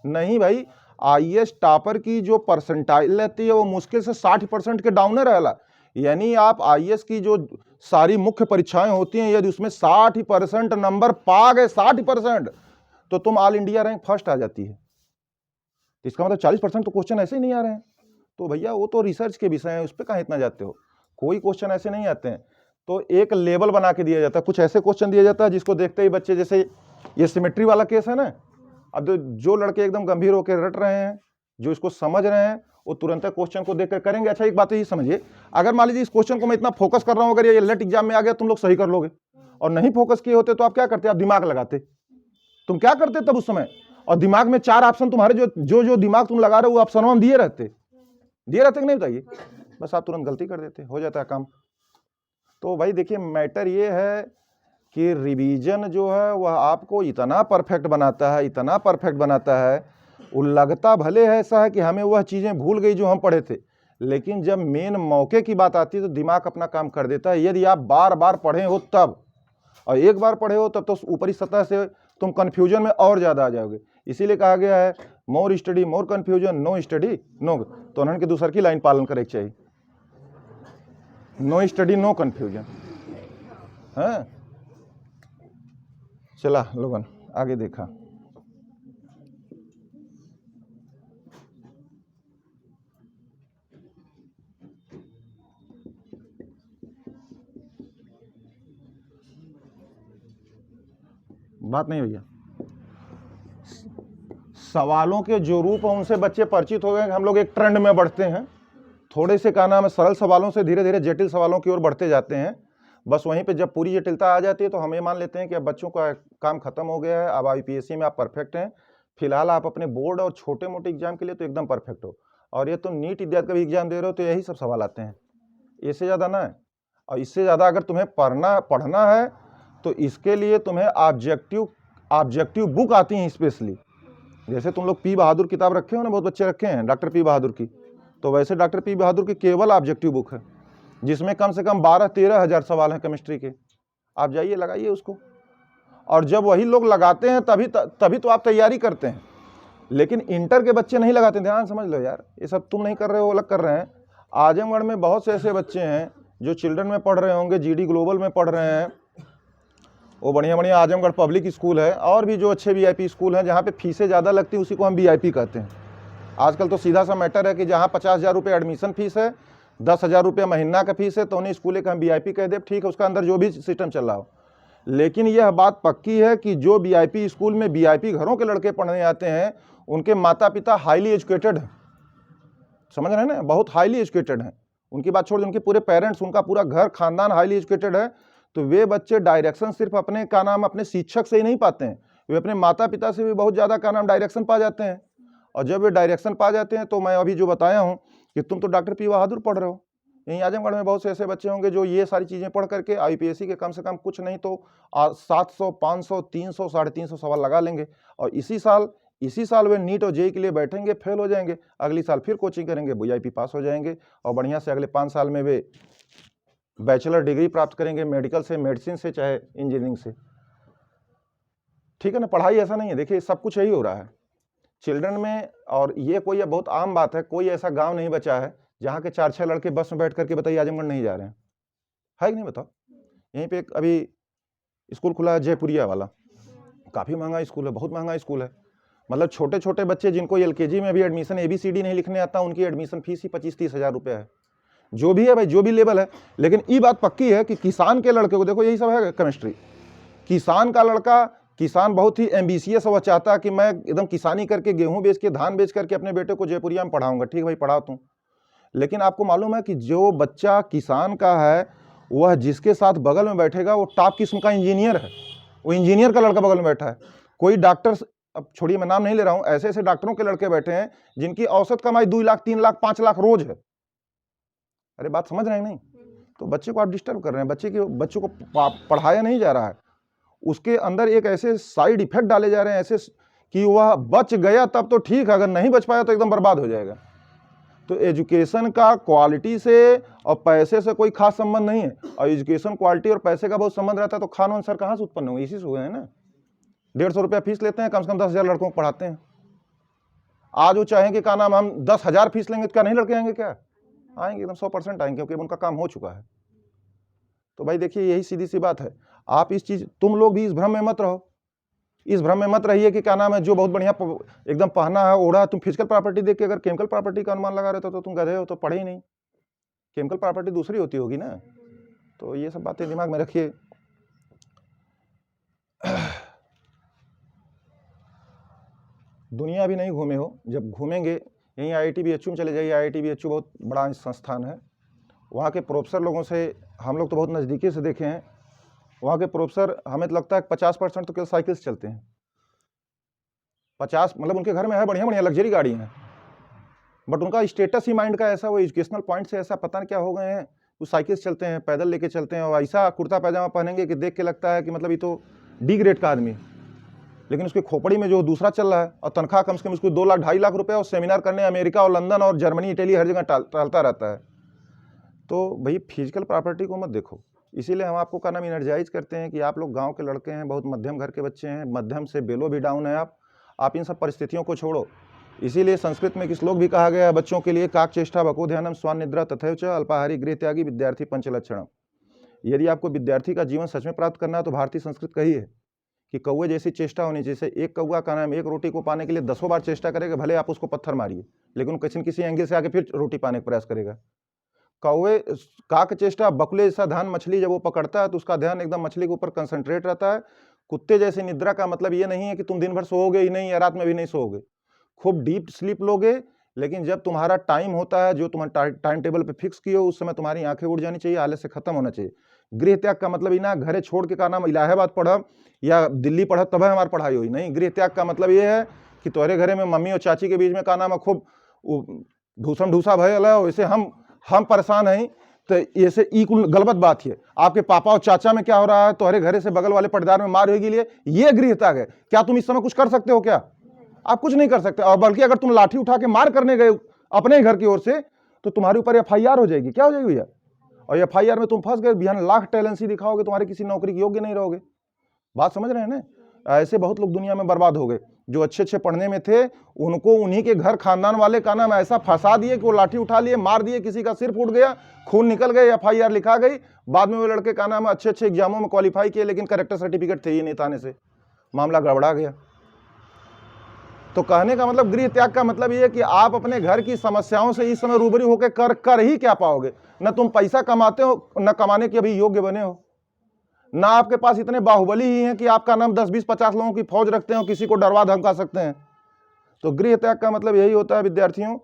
नहीं भाई, IAS टॉपर की जो परसेंटाइल रहती है वो मुश्किल से 60% के डाउन रहेला। यानी आप IAS की जो सारी मुख्य परीक्षाएं होती हैं, यदि उसमें 60% नंबर पा गए, 60%, तो तुम ऑल इंडिया रैंक फर्स्ट आ जाती है। इसका मतलब 40% तो क्वेश्चन ऐसे ही नहीं आ रहे हैं। तो भैया वो तो रिसर्च के विषय है, उस पर कहाँ इतना जाते हो, कोई क्वेश्चन ऐसे नहीं आते हैं। तो एक लेवल बना के दिया जाता है, कुछ ऐसे क्वेश्चन दिया जाता है जिसको देखते ही बच्चे, जैसे ये सिमेट्री वाला केस है ना, अब जो लड़के एकदम गंभीर होकर रट रहे हैं, जो इसको समझ रहे हैं, वो तुरंत क्वेश्चन को देखकर करेंगे। अच्छा एक बात ये समझिए, अगर मान लीजिए इस क्वेश्चन को मैं इतना फोकस कर रहा हूं, अगर ये लेट एग्जाम में आ गया, तुम लोग सही कर लोगे, और नहीं फोकस किए होते तो आप क्या करते? आप दिमाग लगाते। तुम क्या करते तब उस समय? और दिमाग में 4 ऑप्शन तुम्हारे जो दिमाग तुम लगा रहे हो वो ऑप्शन में दिए रहते कि नहीं? बताइए, बस आप तुरंत गलती कर देते, हो जाता है काम। तो भाई देखिए, मैटर ये है कि रिवीजन जो है वह आपको इतना परफेक्ट बनाता है, इतना परफेक्ट बनाता है, वो लगता भले है ऐसा है कि हमें वह चीज़ें भूल गई जो हम पढ़े थे, लेकिन जब मेन मौके की बात आती है तो दिमाग अपना काम कर देता है। यदि आप बार बार पढ़े हो तब, और एक बार पढ़े हो तब तो ऊपरी सतह से तुम कन्फ्यूजन में और ज़्यादा आ जाओगे। इसीलिए कहा गया है more study more confusion, no study no. तो उन्होंने की दूसर की लाइन पालन करे चाहिए, नो स्टडी नो कन्फ्यूजन है। चला लोगन आगे देखा। बात नहीं भैया, सवालों के जो रूप है उनसे बच्चे परिचित हो गए। हम लोग एक ट्रेंड में बढ़ते हैं, थोड़े से का नाम है सरल सवालों से धीरे धीरे जटिल सवालों की ओर बढ़ते जाते हैं। बस वहीं पे जब पूरी जटिलता आ जाती है तो हम ये मान लेते हैं कि अब बच्चों का काम खत्म हो गया है, अब IPSC में आप परफेक्ट हैं। फिलहाल आप अपने बोर्ड और छोटे मोटे एग्जाम के लिए तो एकदम परफेक्ट हो, और ये तुम नीट इत्यादि का भी एग्जाम दे रहे हो तो यही सब सवाल आते हैं, इससे ज़्यादा ना है। और इससे ज़्यादा अगर तुम्हें पढ़ना है तो इसके लिए तुम्हें ऑब्जेक्टिव बुक आती हैं स्पेशली। जैसे तुम लोग पी बहादुर किताब रखे हो ना, बहुत बच्चे रखे हैं डॉक्टर पी बहादुर की, तो वैसे डॉक्टर पी बहादुर की केवल ऑब्जेक्टिव बुक है जिसमें कम से कम 12-13 हज़ार सवाल हैं केमिस्ट्री के। आप जाइए लगाइए उसको, और जब वही लोग लगाते हैं तभी तो आप तैयारी करते हैं। लेकिन इंटर के बच्चे नहीं लगाते। ध्यान समझ लो यार, ये सब तुम नहीं कर रहे हो, अलग कर रहे हैं। आजमगढ़ में बहुत से ऐसे बच्चे हैं जो चिल्ड्रन में पढ़ रहे होंगे, GD ग्लोबल में पढ़ रहे हैं, वो बढ़िया बढ़िया आजमगढ़ पब्लिक स्कूल है, और भी जो अच्छे VIP स्कूल हैं जहाँ पे फीसें ज़्यादा लगती हैं उसी को हम VIP कहते हैं। आजकल तो सीधा सा मैटर है कि जहाँ 50,000 रुपये एडमिशन फीस है, 10,000 रुपये महीना का फीस है, तो उन्हें स्कूल एक हम VIP कह दे, ठीक है, उसका अंदर जो भी सिस्टम चल रहा हो। लेकिन यह बात पक्की है कि जो VIP स्कूल में VIP घरों के लड़के पढ़ने आते हैं उनके माता पिता हाईली एजुकेटेड हैं, समझ रहे हैं ना, बहुत हाईली एजुकेटेड हैं। उनकी बात छोड़, उनके पूरे पेरेंट्स, उनका पूरा घर खानदान हाईली एजुकेटेड है। तो वे बच्चे डायरेक्शन सिर्फ अपने का नाम अपने शिक्षक से ही नहीं पाते हैं, वे अपने माता पिता से भी बहुत ज़्यादा का नाम डायरेक्शन पा जाते हैं। और जब वे डायरेक्शन पा जाते हैं तो मैं अभी जो बताया हूँ कि तुम तो डॉक्टर पी बहादुर पढ़ रहे हो, यहीं आजमगढ़ में बहुत से ऐसे बच्चे होंगे जो ये सारी चीज़ें पढ़ करके IPSC के कम से कम कुछ नहीं तो 700, 500, 300, 350 सवाल लगा लेंगे। और इसी साल वे नीट और JEE के लिए बैठेंगे, फेल हो जाएंगे, अगली साल फिर कोचिंग करेंगे, VIP पास हो जाएंगे, और बढ़िया से अगले 5 साल में वे बैचलर डिग्री प्राप्त करेंगे, मेडिकल से, मेडिसिन से, चाहे इंजीनियरिंग से। ठीक है ना, पढ़ाई ऐसा नहीं है। देखिए सब कुछ यही हो रहा है चिल्ड्रन में, और ये कोई बहुत आम बात है। कोई ऐसा गांव नहीं बचा है जहाँ के 4-6 लड़के बस में बैठ करके बताइए आजमगढ़ नहीं जा रहे हैं, है कि नहीं बताओ। यहीं पे एक अभी स्कूल खुला है जयपुरिया वाला, काफ़ी महंगा स्कूल है, बहुत महंगा स्कूल है। मतलब छोटे छोटे बच्चे जिनको LKG में भी एडमिशन ABCD नहीं लिखने आता, उनकी एडमिशन फीस ही 25-30 हज़ार रुपये है। जो भी है भाई, जो भी लेवल है। लेकिन ये बात पक्की है कि किसान के लड़के को देखो, यही सब है केमिस्ट्री। किसान का लड़का, किसान बहुत ही एम्बिशियस, वह चाहता है कि मैं एकदम किसानी करके, गेहूं बेच के, धान बेच करके अपने बेटे को जयपुरिया में पढ़ाऊंगा। ठीक भाई, पढ़ा तू। लेकिन आपको मालूम है कि जो बच्चा किसान का है वह जिसके साथ बगल में बैठेगा वो टॉप किस्म का इंजीनियर है, वो इंजीनियर का लड़का बगल में बैठा है। कोई डॉक्टर, अब छोड़िए मैं नाम नहीं ले रहा हूं, ऐसे ऐसे डॉक्टरों के लड़के बैठे हैं जिनकी औसत कमाई 2 लाख, 3 लाख, 5 लाख रोज है। अरे बात समझ रहे हैं नहीं? तो बच्चे को आप डिस्टर्ब कर रहे हैं। बच्चों को पढ़ाया नहीं जा रहा है, उसके अंदर एक ऐसे साइड इफेक्ट डाले जा रहे हैं ऐसे कि वह बच गया तब तो ठीक है, अगर नहीं बच पाया तो एकदम बर्बाद हो जाएगा। तो एजुकेशन का क्वालिटी से और पैसे से कोई खास संबंध नहीं है, और एजुकेशन क्वालिटी और पैसे का बहुत संबंध रहता है। तो खान आंसर कहाँ से उत्पन्न हुए? इसी से हुए हैं ना। 150 रुपया फीस लेते हैं, कम से कम 10,000 लड़कों को पढ़ाते हैं। आज वो चाहेंगे क्या नाम, हम 10,000 फीस लेंगे तो क्या नहीं लड़के आएंगे? क्या आएंगे? एकदम 100% आएंगे, क्योंकि उनका काम हो चुका है। तो भाई देखिए, यही सीधी सी बात है। आप इस चीज, तुम लोग भी इस भ्रम में मत रहो, इस भ्रम में मत रहिए कि क्या नाम है, जो बहुत बढ़िया एकदम पहना है, ओढ़ा है। तुम फिजिकल प्रॉपर्टी देख के अगर केमिकल प्रॉपर्टी का अनुमान लगा रहे हो तो तुम गधे हो, तो पढ़े ही नहीं। केमिकल प्रॉपर्टी दूसरी होती होगी ना। तो ये सब बातें दिमाग में रखिए। दुनिया भी नहीं घूमे हो, जब घूमेंगे यहीं IIT BHU में चले जाइए। IIT BHU बहुत बड़ा संस्थान है। वहाँ के प्रोफेसर लोगों से हम लोग तो बहुत नज़दीकी से देखे हैं। वहाँ के प्रोफेसर, हमें तो लगता है 50% तो केवल साइकिल से चलते हैं। 50, मतलब उनके घर में है बढ़िया बढ़िया लग्जरी गाड़ी है, बट उनका स्टेटस ही माइंड का ऐसा, वो एजुकेशनल पॉइंट से ऐसा पता नहीं क्या हो गए हैं, कुछ साइकिल से चलते हैं, पैदल लेके चलते हैं और ऐसा कुर्ता पैजामा पहनेंगे कि देख के लगता है कि मतलब ये तो डी ग्रेड का आदमी है, लेकिन उसकी खोपड़ी में जो दूसरा चल रहा है और तनख्वाह कम से कम उसको 2 लाख 2.5 लाख रुपए और सेमिनार करने अमेरिका और लंदन और जर्मनी इटली हर जगह टहलता रहता है। तो भाई फिजिकल प्रॉपर्टी को मत देखो। इसीलिए हम आपको कहना एनर्जाइज करते हैं कि आप लोग गांव के लड़के हैं, बहुत मध्यम घर के बच्चे हैं, मध्यम से बेलो भी डाउन है आप इन सब परिस्थितियों को छोड़ो। इसीलिए संस्कृत में एक श्लोक भी कहा गया है बच्चों के लिए, काक चेष्टा बको ध्यानम स्वान निद्रा तथैव च अल्पाहारी गृह त्यागी विद्यार्थी पंचलक्षणम। यदि आपको विद्यार्थी का जीवन सच में प्राप्त करना है तो भारतीय संस्कृत कही है कि कौवे जैसी चेष्टा होनी चाहिए। जैसे एक कौवा का नाम एक रोटी को पाने के लिए 10 बार चेष्टा करेगा, भले आप उसको पत्थर मारिए, लेकिन किसी एंगल से आके फिर रोटी पाने का प्रयास करेगा। कौवे काक चेष्टा, बकुले जैसा ध्यान मछली जब वो पकड़ता है तो उसका ध्यान एकदम मछली के ऊपर कंसंट्रेट रहता है। कुत्ते जैसे निद्रा का मतलब ये नहीं है कि तुम दिन भर सोओगे ही नहीं या रात में भी नहीं सोओगे, खूब डीप स्लीप लोगे, लेकिन जब तुम्हारा टाइम होता है जो तुम्हारा टाइम टेबल पे फिक्स किए हो उस समय तुम्हारी आंखें उड़ जानी चाहिए, आलस से खत्म होना चाहिए। गृह त्याग का मतलब ही ना घरे छोड़ के का नाम इलाहाबाद पढ़ब या दिल्ली पढ़ब तब हमारी पढ़ाई हुई, नहीं। गृह त्याग का मतलब ये है कि तुम्हारे घरे में मम्मी और चाची के बीच में का नाम है खूब ढूसम ढूसा भयल है, वैसे हम परेशान हैं, तो ऐसे ई कुल गलत बात है। आपके पापा और चाचा में क्या हो रहा है, तुम्हारे घरे से बगल वाले पटदार में मार होगी, लिए ये गृह त्याग है। क्या तुम इस समय कुछ कर सकते हो? क्या आप कुछ नहीं कर सकते। और बल्कि अगर तुम लाठी उठा के मार करने गए अपने घर की ओर से तो तुम्हारे ऊपर FIR हो जाएगी। क्या हो जाएगी भैया? और FIR में तुम फंस गए, बिहान लाख टैलेंसी दिखाओगे, तुम्हारे किसी नौकरी के योग्य नहीं रहोगे। बात समझ रहे हैं ना? ऐसे बहुत लोग दुनिया में बर्बाद हो गए जो अच्छे पढ़ने में थे, उनको उन्हीं के घर खानदान वाले का नाम ऐसा फंसा दिए कि वो लाठी उठा लिए, मार दिए, किसी का सिर फूट गया, खून निकल गए, FIR लिखा गई। बाद में वो लड़के का नाम अच्छे एग्जामों में क्वालिफाई किए, लेकिन करेक्टर सर्टिफिकेट थे ही नहीं ताने से मामला गड़बड़ा गया। तो कहने का मतलब गृह त्याग का मतलब ये है कि आप अपने घर की समस्याओं से इस समय रूबरू होकर कर ही क्या पाओगे? न तुम पैसा कमाते हो, न कमाने के अभी योग्य बने हो, ना आपके पास इतने बाहुबली ही हैं कि आपका नाम 10 20 50 लोगों की फौज रखते हो, किसी को डरवा धमका सकते हैं। तो गृह त्याग का मतलब यही होता है विद्यार्थियों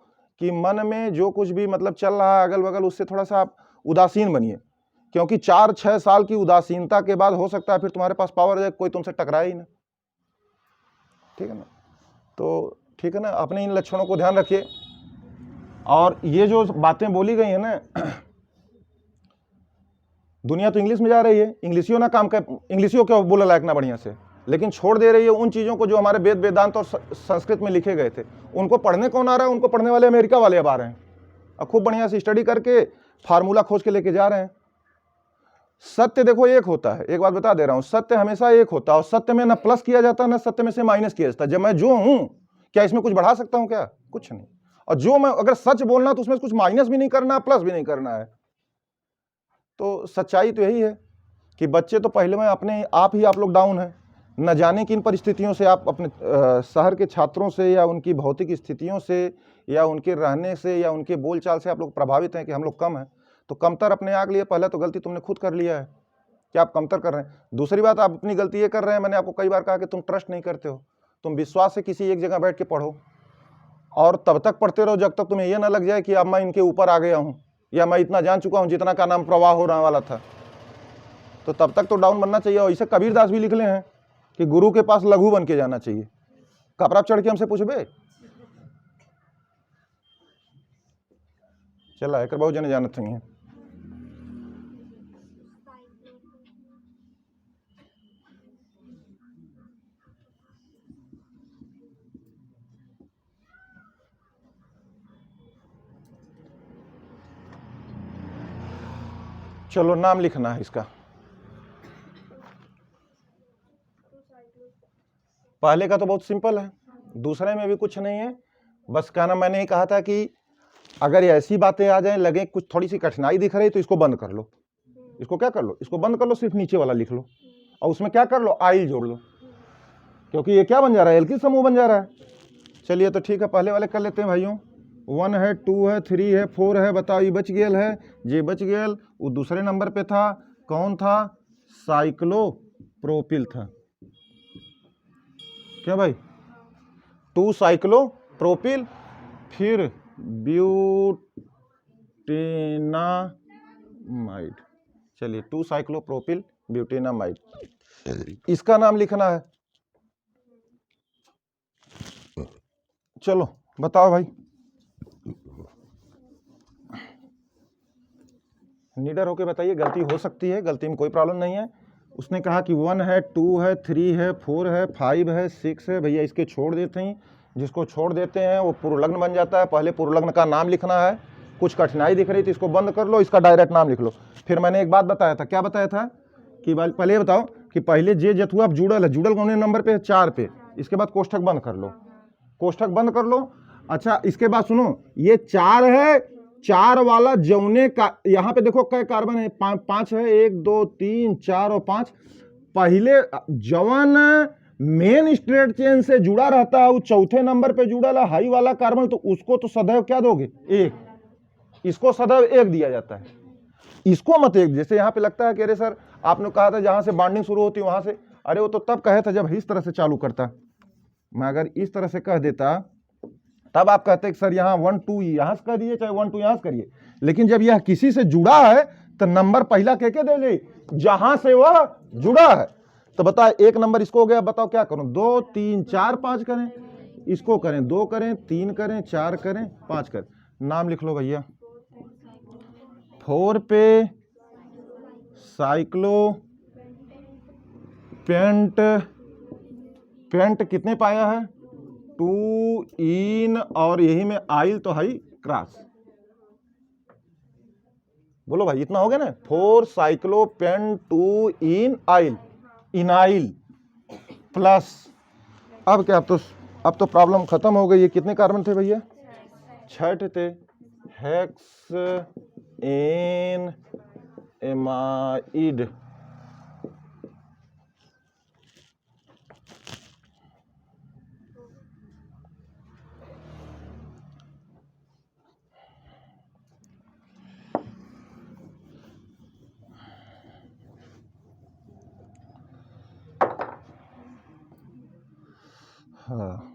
कि मन में जो कुछ भी मतलब चल रहा है अगल बगल, उससे थोड़ा सा आप उदासीन बनिए, क्योंकि 4-6 साल की उदासीनता के बाद हो सकता है फिर तुम्हारे पास पावर है, कोई तुमसे टकराए ही ना। ठीक है ना? तो ठीक है ना, अपने इन लक्षणों को ध्यान रखिए। और ये जो बातें बोली गई है ना, दुनिया तो इंग्लिश में जा रही है, इंग्लिशियों ना काम कर, इंग्लिशियों क्या बोला लायक ना बढ़िया से, लेकिन छोड़ दे रही है उन चीज़ों को जो हमारे वेद वेदांत और संस्कृत में लिखे गए थे। उनको पढ़ने कौन आ रहा है? उनको पढ़ने वाले अमेरिका वाले अब आ रहे हैं और खूब बढ़िया से स्टडी करके फार्मूला खोज के लेके जा रहे हैं। सत्य देखो एक होता है, एक बात बता दे रहा हूं, सत्य हमेशा एक होता है और सत्य में ना प्लस किया जाता है ना सत्य में से माइनस किया जाता है। जब मैं जो हूं क्या इसमें कुछ बढ़ा सकता हूं? क्या कुछ नहीं। और जो मैं अगर सच बोलना तो उसमें कुछ माइनस भी नहीं करना, प्लस भी नहीं करना है। तो सच्चाई तो यही है कि बच्चे तो पहले में अपने आप ही आप लोग डाउन है, न जाने किन परिस्थितियों से आप अपने शहर के छात्रों से या उनकी भौतिक स्थितियों से या उनके रहने से या उनके बोलचाल से आप लोग प्रभावित हैं कि हम लोग कम हैं। तो कमतर अपने आग लिए, पहले तो गलती तुमने खुद कर लिया है कि आप कमतर कर रहे हैं। दूसरी बात, आप अपनी गलती ये कर रहे हैं, मैंने आपको कई बार कहा कि तुम ट्रस्ट नहीं करते हो। तुम विश्वास से किसी एक जगह बैठ के पढ़ो और तब तक पढ़ते रहो जब तक तुम्हें यह ना लग जाए कि अब मैं इनके ऊपर आ गया हूं या मैं इतना जान चुका हूं जितना का नाम प्रवाह होने वाला था। तो तब तक तो डाउन बनना चाहिए। और इसे कबीरदास भी लिख ले हैं कि गुरु के पास लघु बन के जाना चाहिए। कपड़ा चढ़ के हमसे पूछबे चला एक बहुत जने जानत नहीं है। चलो नाम लिखना है इसका। पहले का तो बहुत सिंपल है, दूसरे में भी कुछ नहीं है। बस कहना मैंने ही कहा था कि अगर ऐसी बातें आ जाएं, लगे कुछ थोड़ी सी कठिनाई दिख रही तो इसको बंद कर लो। इसको क्या कर लो? इसको बंद कर लो, सिर्फ नीचे वाला लिख लो और उसमें क्या कर लो? आइल जोड़ लो, क्योंकि ये क्या बन जा रहा है? एल्किल समूह बन जा रहा है। चलिए तो ठीक है, पहले वाले कर लेते हैं भाइयों। 1 है, 2 है, 3 है, 4 है। बताओ ये बच गया है, ये बच गया। वो दूसरे नंबर पे था, कौन था? साइक्लोप्रोपिल था। क्या भाई? 2 साइक्लोप्रोपिल, फिर ब्यूटेनामाइड। चलिए 2 साइक्लोप्रोपिल ब्यूटेनामाइड, इसका नाम लिखना है। चलो बताओ भाई, निडर होके बताइए, गलती हो सकती है, गलती में कोई प्रॉब्लम नहीं है। उसने कहा कि 1 है, 2 है, 3 है, 4 है, 5 है, 6 है, भैया इसके छोड़ देते हैं। जिसको छोड़ देते हैं वो पूर्वलग्न बन जाता है। पहले पूर्वलग्न का नाम लिखना है, कुछ कठिनाई दिख रही थी इसको बंद कर लो, इसका डायरेक्ट नाम लिख लो। फिर मैंने एक बात बताया था, क्या बताया था कि पहले ये बताओ कि पहले जे जतुआ अब जुड़ल है, जुड़ल कौन नंबर पे है, 4 पे, इसके बाद कोष्ठक बंद कर लो, कोष्ठक बंद कर लो। अच्छा इसके बाद सुनो, ये 4 है, 4 वाला जौने का, यहाँ पे देखो कै कार्बन है, 5 है, 1 2 3 4 और 5। पहले जवन मेन स्ट्रेट चेन से जुड़ा रहता है वो चौथे नंबर पे जुड़ा है हाई वाला कार्बन, तो उसको तो सदैव क्या दोगे, 1। इसको सदैव 1 दिया जाता है, इसको मत 1। जैसे यहाँ पे लगता है कि अरे सर आपने कहा था जहां से बॉन्डिंग शुरू होती वहां से, अरे वो तो तब कहे था जब इस तरह से चालू करता। मैं अगर इस तरह से कह देता तब आप कहते कि सर यहाँ 1 2 यहां से कर दिए, चाहे 1 2 यहां से करिए। लेकिन जब यह किसी से जुड़ा है तो नंबर पहला कह के दे ले जहां से वह जुड़ा है। तो बता, 1 नंबर इसको हो गया, बताओ क्या करूं, 2 3 4 5 करें, इसको करें 2 करें, 3 करें, 4 करें, 5 करें। नाम लिख लो भैया। 4 पे साइक्लो पेंट, पेंट कितने पाया है, 2 इन, और यही में आइल तो हाई क्रॉस। बोलो भाई इतना हो गया ना, 4 साइक्लो पेंट 2 इन आइल, इनाइल प्लस, अब क्या, अब तो प्रॉब्लम खत्म हो गई है। कितने कार्बन थे भैया, 6 थे, हेक्स एन एमाइड। हाँ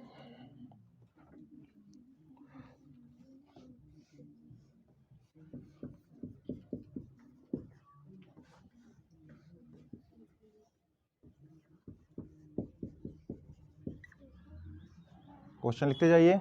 क्वेश्चन लिखते जाइए।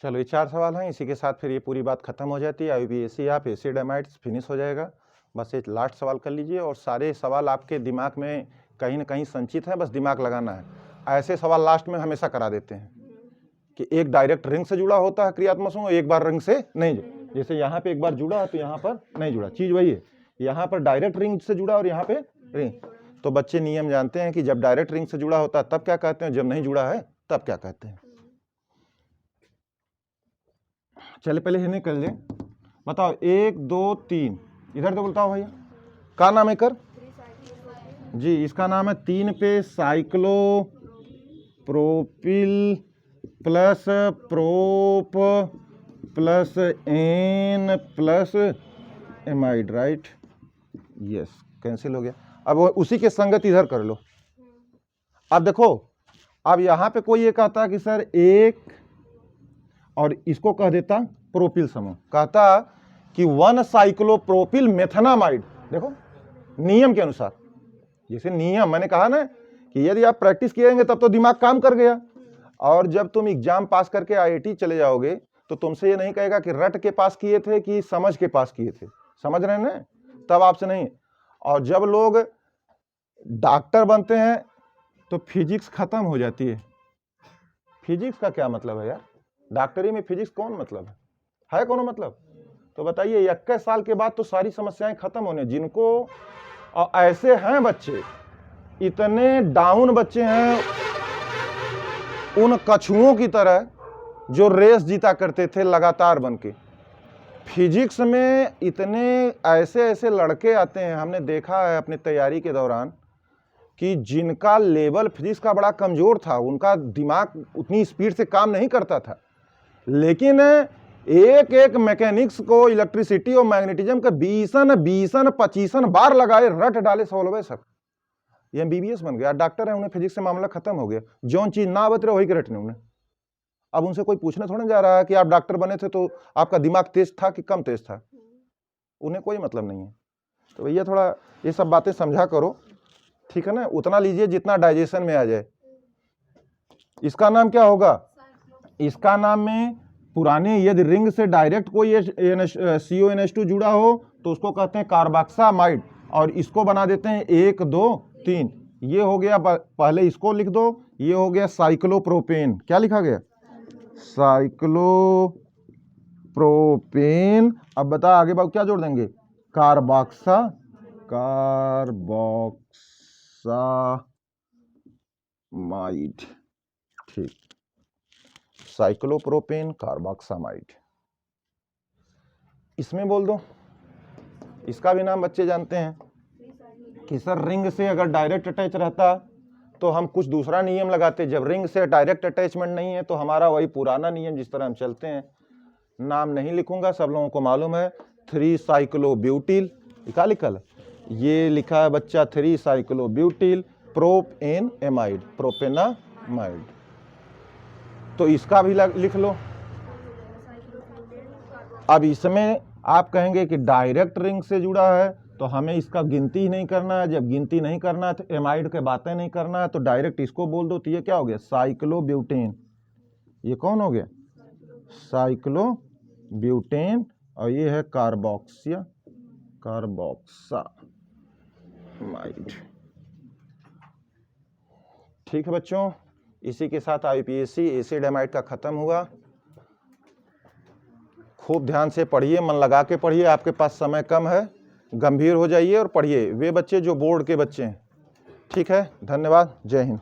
चलो ये 4 सवाल हैं, इसी के साथ फिर ये पूरी बात खत्म हो जाती है। IUPAC आप एसिड एमाइड्स फिनिश हो जाएगा। बस एक लास्ट सवाल कर लीजिए और सारे सवाल आपके दिमाग में कहीं ना कहीं संचित है, बस दिमाग लगाना है। ऐसे सवाल लास्ट में हमेशा करा देते हैं कि एक डायरेक्ट रिंग से जुड़ा होता है क्रियात्मक समूह, एक बार रिंग से नहीं जुड़ा। जैसे यहाँ पे एक बार जुड़ा है तो यहाँ पर नहीं जुड़ा, चीज वही है, यहाँ पर डायरेक्ट रिंग से जुड़ा और यहाँ पे रिंग। तो बच्चे नियम जानते हैं कि जब डायरेक्ट रिंग से जुड़ा होता है तब क्या कहते हैं, जब नहीं जुड़ा है तब क्या कहते हैं। चले पहले हिने कर ले, बताओ 1 2 3, इधर तो बोलता हो भैया, क्या नाम है कर जी, इसका नाम है 3 पे cyclo propyl plus prop plus N plus amide, right, yes, cancel हो गया। अब उसी के संगत इधर कर लो। अब देखो, अब यहां पे कोई ये कहता कि सर 1 और इसको कह देता प्रोपिल समूह, कहता कि 1 साइक्लोप्रोपिल मेथनामाइड। देखो नियम के अनुसार, जैसे नियम मैंने कहा ना कि यदि आप प्रैक्टिस किएंगे तब तो दिमाग काम कर गया, और जब तुम एग्जाम पास करके IIT चले जाओगे तो तुमसे ये नहीं कहेगा कि रट के पास किए थे कि समझ के पास किए थे, समझ रहे हैं ना, तब आपसे नहीं। और जब लोग डॉक्टर बनते हैं तो फिजिक्स खत्म हो जाती है। फिजिक्स का क्या मतलब है यार, डॉक्टरी में फिजिक्स कौन मतलब है कौन मतलब? तो बताइए 21 साल के बाद तो सारी समस्याएं खत्म होने, जिनको, और ऐसे हैं बच्चे, इतने डाउन बच्चे हैं उन कछुओं की तरह जो रेस जीता करते थे लगातार बन के। फिजिक्स में इतने ऐसे ऐसे लड़के आते हैं, हमने देखा है अपनी तैयारी के दौरान, कि जिनका लेवल फिजिक्स का बड़ा कमजोर था, उनका दिमाग उतनी स्पीड से काम नहीं करता था, लेकिन एक एक मैकेनिक्स को इलेक्ट्रिसिटी और मैग्नेटिज्म का 20 25 बार लगाए, रट डाले सॉल्व सब। ये MBBS बन गया, डॉक्टर है, उन्हें फिजिक्स से मामला खत्म हो गया, जौन चीज ना बतरे वही करटने उन्हें। अब उनसे कोई पूछने थोड़ा जा रहा है कि आप डॉक्टर बने थे तो आपका दिमाग तेज था कि कम तेज था, उन्हें कोई मतलब नहीं है। तो भैया थोड़ा ये सब बातें समझा करो, ठीक है ना, उतना लीजिए जितना डाइजेशन में आ जाए। इसका नाम क्या होगा, इसका नाम में पुराने यदि रिंग से डायरेक्ट कोई CONH2 जुड़ा हो तो उसको कहते हैं कार्बोक्सामाइड, और इसको बना देते हैं 1 2 3। ये हो गया, पहले इसको लिख दो, ये हो गया साइक्लोप्रोपेन। क्या लिखा गया, साइक्लोप्रोपेन। अब बता आगे बाबू क्या जोड़ देंगे, कार्बोक्सामाइड, ठीक, साइक्लोप्रोपेन कार्बोक्सामाइड। इसमें बोल दो, इसका भी नाम बच्चे जानते हैं कि सर रिंग से अगर डायरेक्ट अटैच रहता तो हम कुछ दूसरा नियम लगाते, जब रिंग से डायरेक्ट अटैचमेंट नहीं है तो हमारा वही पुराना नियम जिस तरह हम चलते हैं। नाम नहीं लिखूंगा, सब लोगों को मालूम है, 3 साइक्लोब्यूटिल, क्या लिखा है, ये लिखा है बच्चा 3 साइक्लोब्यूटिल प्रोपेनामाइड, प्रोपेनामाइड। तो इसका भी लिख लो। अब इसमें आप कहेंगे कि डायरेक्ट रिंग से जुड़ा है तो हमें इसका गिनती ही नहीं करना है, जब गिनती नहीं करना है तो एमाइड के बातें नहीं करना है, तो डायरेक्ट इसको बोल दो। तो ये क्या हो गया, साइक्लोब्यूटेन। ये कौन हो गया, साइक्लोब्यूटेन, और ये है कार्बोक्सामाइड। ठीक है बच्चों, इसी के साथ IUPAC एसिड एमाइड का खत्म हुआ। खूब ध्यान से पढ़िए, मन लगा के पढ़िए, आपके पास समय कम है, गंभीर हो जाइए और पढ़िए, वे बच्चे जो बोर्ड के बच्चे हैं। ठीक है, धन्यवाद, जय हिंद।